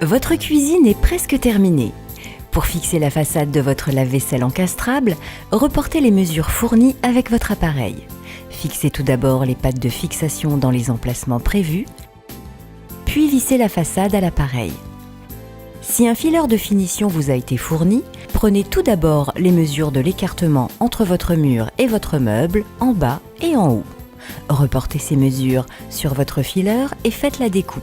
Votre cuisine est presque terminée. Pour fixer la façade de votre lave-vaisselle encastrable, reportez les mesures fournies avec votre appareil. Fixez tout d'abord les pattes de fixation dans les emplacements prévus, puis vissez la façade à l'appareil. Si un fileur de finition vous a été fourni, prenez tout d'abord les mesures de l'écartement entre votre mur et votre meuble, en bas et en haut. Reportez ces mesures sur votre fileur et faites la découpe.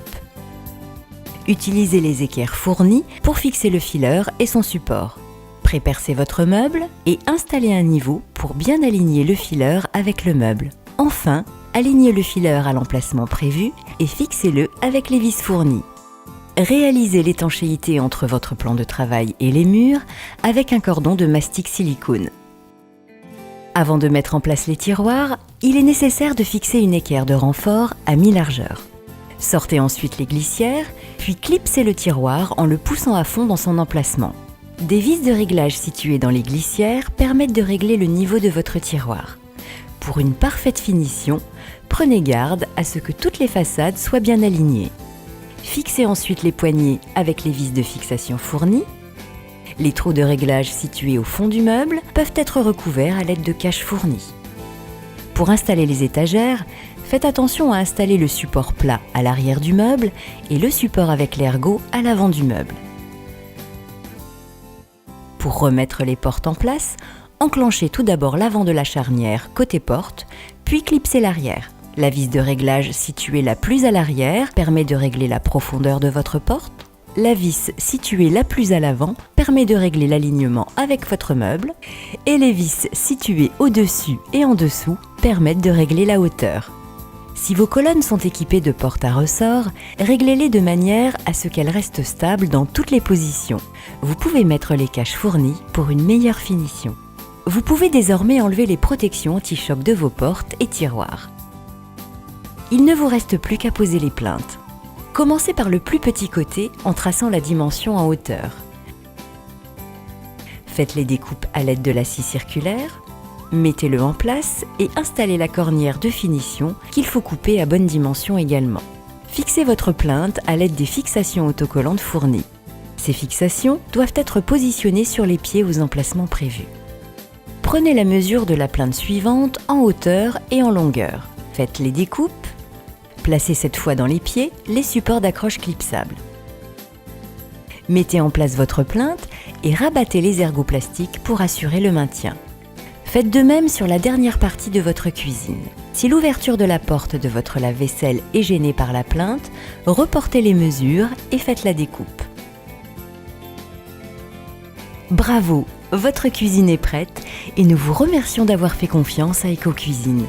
Utilisez les équerres fournies pour fixer le fileur et son support. Prépercez votre meuble et installez un niveau pour bien aligner le fileur avec le meuble. Enfin, alignez le fileur à l'emplacement prévu et fixez-le avec les vis fournies. Réalisez l'étanchéité entre votre plan de travail et les murs avec un cordon de mastic silicone. Avant de mettre en place les tiroirs, il est nécessaire de fixer une équerre de renfort à mi-largeur. Sortez ensuite les glissières, puis clipsez le tiroir en le poussant à fond dans son emplacement. Des vis de réglage situées dans les glissières permettent de régler le niveau de votre tiroir. Pour une parfaite finition, prenez garde à ce que toutes les façades soient bien alignées. Fixez ensuite les poignées avec les vis de fixation fournies. Les trous de réglage situés au fond du meuble peuvent être recouverts à l'aide de caches fournies. Pour installer les étagères, faites attention à installer le support plat à l'arrière du meuble et le support avec l'ergot à l'avant du meuble. Pour remettre les portes en place, enclenchez tout d'abord l'avant de la charnière côté porte, puis clipsez l'arrière. La vis de réglage située la plus à l'arrière permet de régler la profondeur de votre porte. La vis située la plus à l'avant permet de régler l'alignement avec votre meuble. Et les vis situées au-dessus et en dessous permettent de régler la hauteur. Si vos colonnes sont équipées de portes à ressort, réglez-les de manière à ce qu'elles restent stables dans toutes les positions. Vous pouvez mettre les caches fournies pour une meilleure finition. Vous pouvez désormais enlever les protections anti-choc de vos portes et tiroirs. Il ne vous reste plus qu'à poser les plinthes. Commencez par le plus petit côté en traçant la dimension en hauteur. Faites les découpes à l'aide de la scie circulaire, mettez-le en place et installez la cornière de finition qu'il faut couper à bonne dimension également. Fixez votre plinthe à l'aide des fixations autocollantes fournies. Ces fixations doivent être positionnées sur les pieds aux emplacements prévus. Prenez la mesure de la plinthe suivante en hauteur et en longueur. Faites les découpes. Placez cette fois dans les pieds les supports d'accroche clipsables. Mettez en place votre plinthe et rabattez les ergots plastiques pour assurer le maintien. Faites de même sur la dernière partie de votre cuisine. Si l'ouverture de la porte de votre lave-vaisselle est gênée par la plinthe, reportez les mesures et faites la découpe. Bravo, votre cuisine est prête et nous vous remercions d'avoir fait confiance à EcoCuisine.